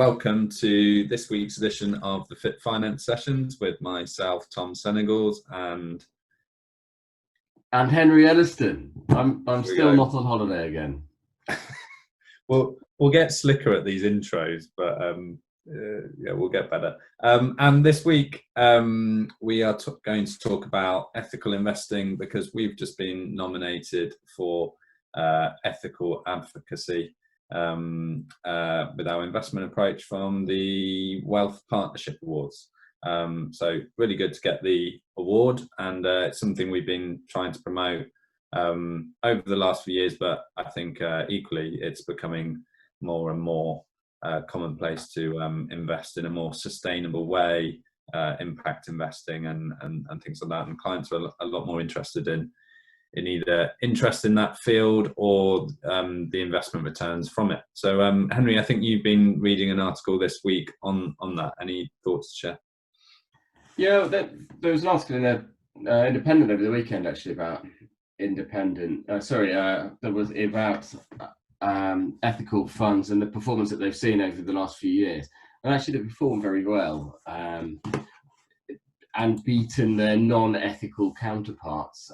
welcome to this week's edition of the Fit Finance Sessions with myself, Tom Senegals, and Henry Elliston. I'm still not on holiday again. We'll get slicker at these intros, but yeah, we'll get better. And this week we are going to talk about ethical investing because we've just been nominated for Ethical Advocacy with our investment approach from the Wealth Partnership Awards. So really good to get the award, and it's something we've been trying to promote over the last few years, but I think equally it's becoming more and more commonplace to invest in a more sustainable way, impact investing and things like that, and clients are a lot more interested in either interest in that field or the investment returns from it. So Henry, I think you've been reading an article this week on that. Any thoughts to share? Yeah, there was an article in the Independent over the weekend actually about there was about ethical funds and the performance that they've seen over the last few years, and actually they performed very well and beaten their non-ethical counterparts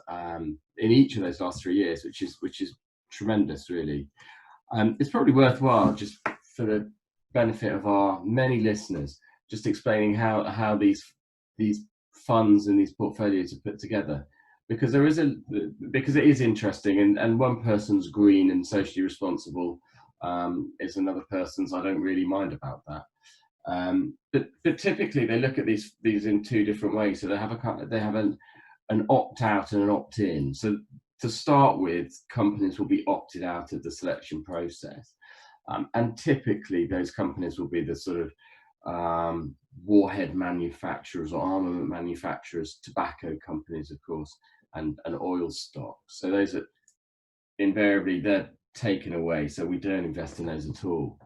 in each of those last 3 years, which is tremendous, really. It's probably worthwhile, just for the benefit of our many listeners, just explaining how these funds and these portfolios are put together, because it is interesting, and one person's green and socially responsible is another person's I don't really mind about that. But typically they look at these in two different ways. So they have an opt-out and an opt-in. So to start with, companies will be opted out of the selection process, and typically those companies will be the sort of warhead manufacturers or armament manufacturers, tobacco companies, of course, and oil stocks. So those are invariably they're taken away. So we don't invest in those at all.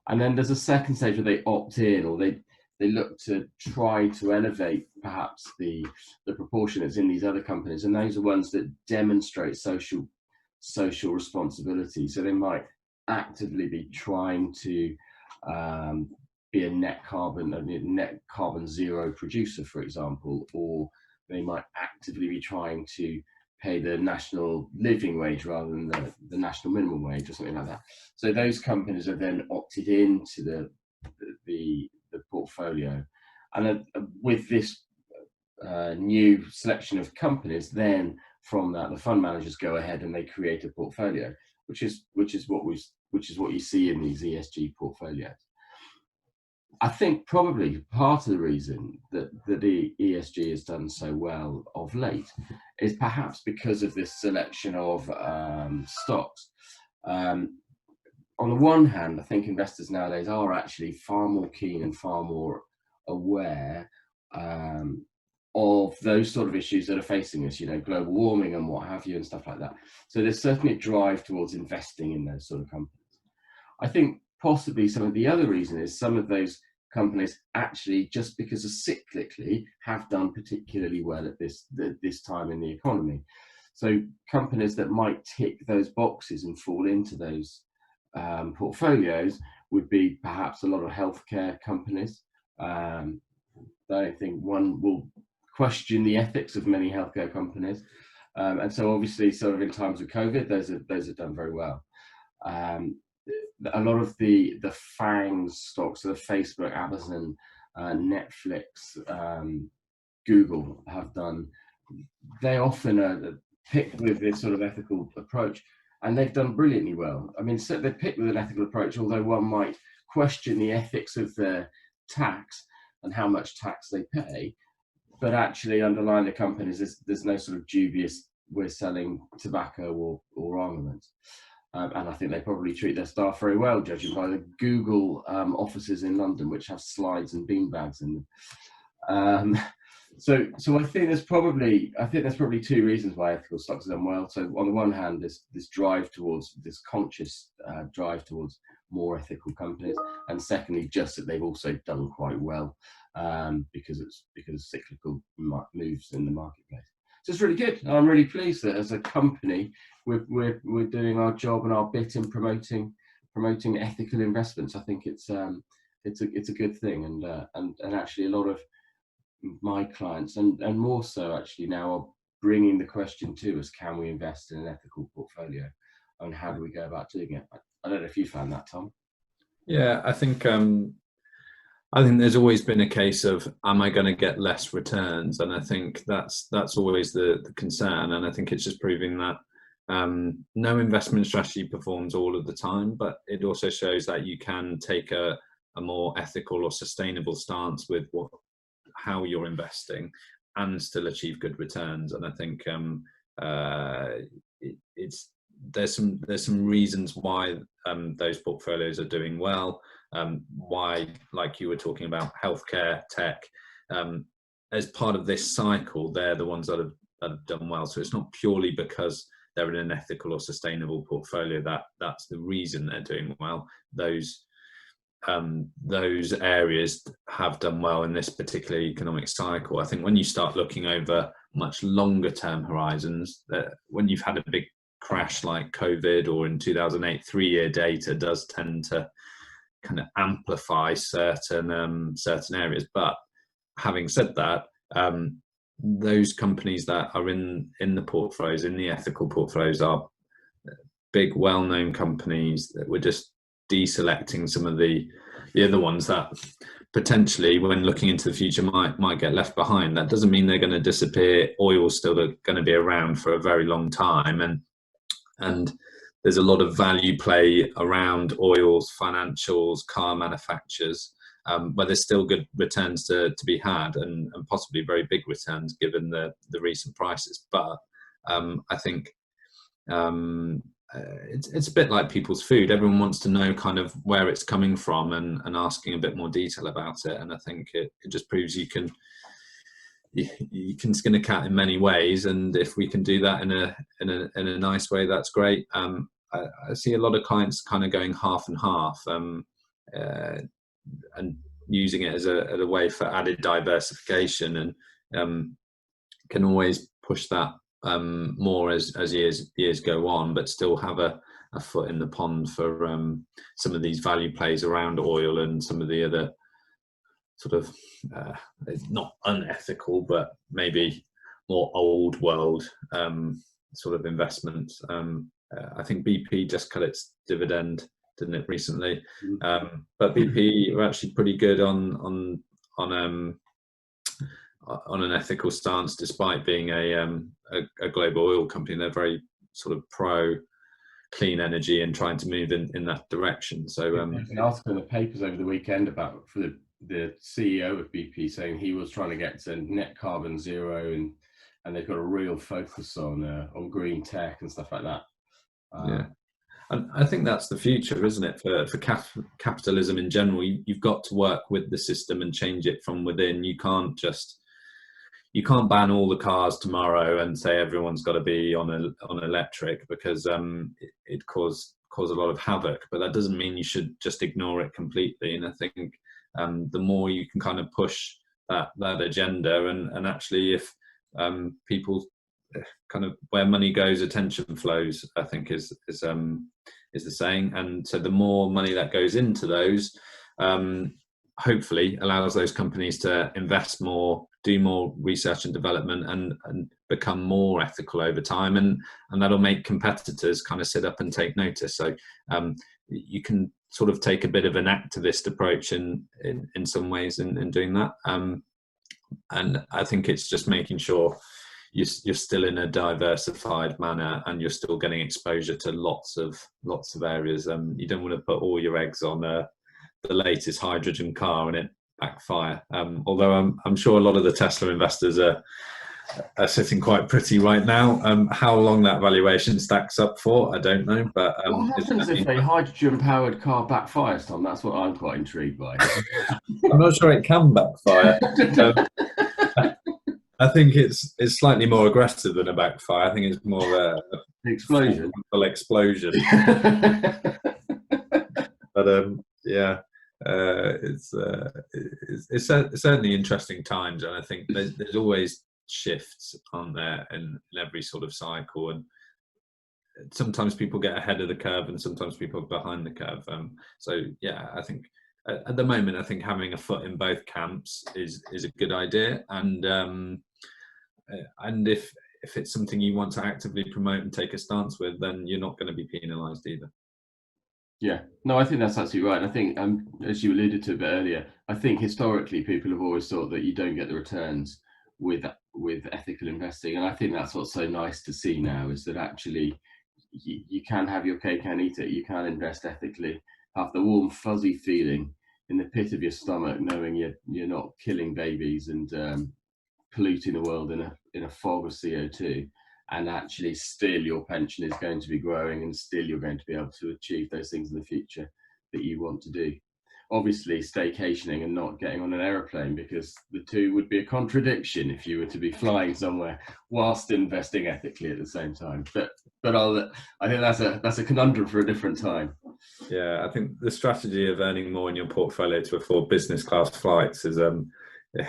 And then there's a second stage where they opt in, or they look to try to elevate perhaps the proportion that's in these other companies, and those are ones that demonstrate social responsibility. So they might actively be trying to be a net carbon zero producer, for example, or they might actively be trying to pay the national living wage rather than the national minimum wage or something like that. So those companies are then opted into the portfolio, and with this new selection of companies, then from that the fund managers go ahead and they create a portfolio, which is what you see in these ESG portfolios. I think probably part of the reason that the ESG has done so well of late is perhaps because of this selection of stocks. On the one hand, I think investors nowadays are actually far more keen and far more aware of those sort of issues that are facing us, global warming and what have you and stuff like that. So there's certainly a drive towards investing in those sort of companies. I think possibly some of the other reason is some of those companies actually, just because of cyclically, have done particularly well at this time in the economy. So companies that might tick those boxes and fall into those portfolios would be perhaps a lot of healthcare companies. I think one will question the ethics of many healthcare companies, and so obviously, sort of in times of COVID, those have done very well. A lot of the FANG stocks, so the Facebook, Amazon, Netflix, Google have done. They often are picked with this sort of ethical approach, and they've done brilliantly well. I mean, so they're picked with an ethical approach, although one might question the ethics of their tax and how much tax they pay. But actually, underlying the companies, there's no sort of dubious we're selling tobacco or armaments. And I think they probably treat their staff very well, judging by the Google offices in London, which have slides and beanbags in them. So I think there's probably two reasons why ethical stocks have done well. So on the one hand, this drive towards this conscious drive towards more ethical companies, and secondly, just that they've also done quite well because of cyclical moves in the marketplace. So it's really good. I'm really pleased that as a company we're doing our job and our bit in promoting ethical investments. I think it's it's a good thing, and actually a lot of my clients, and more so actually now, are bringing the question to us: can we invest in an ethical portfolio, and how do we go about doing it? I don't know if you found that, Tom. Yeah, I think there's always been a case of, am I going to get less returns? And I think that's always the concern. And I think it's just proving that no investment strategy performs all of the time, but it also shows that you can take a more ethical or sustainable stance with how you're investing and still achieve good returns. And I think there's some reasons why those portfolios are doing well. Why, like you were talking about, healthcare, tech, as part of this cycle, they're the ones that have done well. So it's not purely because they're in an ethical or sustainable portfolio that's the reason they're doing well. Those areas have done well in this particular economic cycle. I think when you start looking over much longer term horizons, when you've had a big crash like COVID or in 2008, 3-year data does tend to kind of amplify certain areas. But having said that, those companies that are in the portfolios, in the ethical portfolios, are big, well-known companies that we're just deselecting some of the other ones that potentially, when looking into the future, might get left behind. That doesn't mean they're going to disappear. Oil's still going to be around for a very long time, and there's a lot of value play around oils, financials, car manufacturers, where there's still good returns to be had, and possibly very big returns given the recent prices. But I think it's a bit like people's food. Everyone wants to know kind of where it's coming from and asking a bit more detail about it. And I think it just proves you can skin a cat in many ways, and if we can do that in a nice way, that's great. I see a lot of clients kind of going half and half, and using it as a way for added diversification, and can always push that more as years go on, but still have a foot in the pond for some of these value plays around oil and some of the other sort of not unethical, but maybe more old world sort of investments. I think BP just cut its dividend, didn't it, recently? But BP are actually pretty good on an ethical stance, despite being a global oil company. They're very sort of pro clean energy and trying to move in that direction. So there's an article in the papers over the weekend about the CEO of BP saying he was trying to get to net carbon zero, and they've got a real focus on green tech and stuff like that. Yeah, and I think that's the future, isn't it? For capitalism in general, you've got to work with the system and change it from within. You can't ban all the cars tomorrow and say everyone's got to be on electric, because it cause a lot of havoc. But that doesn't mean you should just ignore it completely. And I think the more you can kind of push that agenda, and actually, if people kind of, where money goes, attention flows, I think is the saying. And so the more money that goes into those, hopefully allows those companies to invest more, do more research and development, and become more ethical over time, and that'll make competitors kind of sit up and take notice. So you can sort of take a bit of an activist approach in some ways in doing that, and I think it's just making sure you're still in a diversified manner, and you're still getting exposure to lots of areas. You don't want to put all your eggs on the latest hydrogen car and it backfire. Although I'm sure a lot of the Tesla investors are sitting quite pretty right now. How long that valuation stacks up for, I don't know. But what happens if a hydrogen-powered car backfires, Tom? That's what I'm quite intrigued by. I'm not sure it can backfire. I think it's slightly more aggressive than a backfire. I think it's more of an explosion. But yeah. It's certainly interesting times, and I think there's always shifts on there in every sort of cycle, and sometimes people get ahead of the curve and sometimes people are behind the curve. So yeah, I think at the moment, I think having a foot in both camps is a good idea, and if it's something you want to actively promote and take a stance with, then you're not going to be penalised either. Yeah, no, I think that's absolutely right. And I think, as you alluded to a bit earlier, I think historically people have always thought that you don't get the returns with ethical investing, and I think that's what's so nice to see now, is that actually you can have your cake and eat it. You can invest ethically, have the warm fuzzy feeling in the pit of your stomach, knowing you're not killing babies and polluting the world in a fog of CO2, and actually still your pension is going to be growing, and still you're going to be able to achieve those things in the future that you want to do. Obviously, staycationing and not getting on an aeroplane, because the two would be a contradiction if you were to be flying somewhere whilst investing ethically at the same time. But I think that's a conundrum for a different time. Yeah, I think the strategy of earning more in your portfolio to afford business class flights is a bit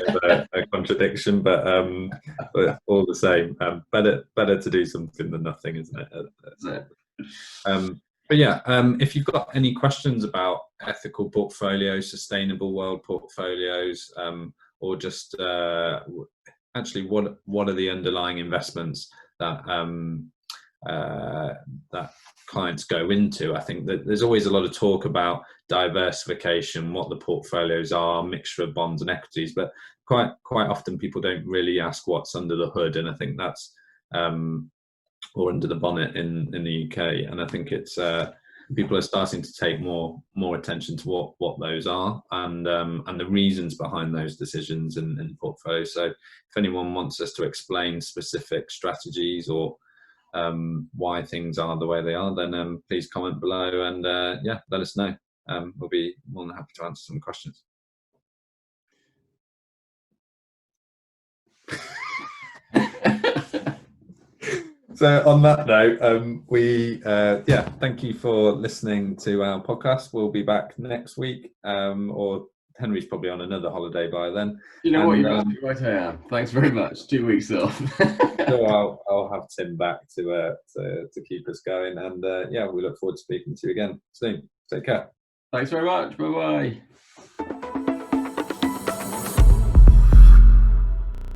of a contradiction, but all the same, better to do something than nothing, isn't it? But yeah, if you've got any questions about ethical portfolios, sustainable world portfolios, or just actually what are the underlying investments that that clients go into, I think that there's always a lot of talk about diversification, what the portfolios are, mixture of bonds and equities, but quite often people don't really ask what's under the hood, and I think that's or under the bonnet in the UK, and I think it's people are starting to take more attention to what those are, and the reasons behind those decisions in portfolios. So if anyone wants us to explain specific strategies or why things are the way they are, then please comment below, and yeah, let us know. We'll be more than happy to answer some questions. So on that note, we thank you for listening to our podcast. We'll be back next week, or Henry's probably on another holiday by then. You know what, you're absolutely right, I am. Thanks very much. 2 weeks off. So I'll have Tim back to keep us going, and yeah, we look forward to speaking to you again soon. Take care. Thanks very much. Bye bye.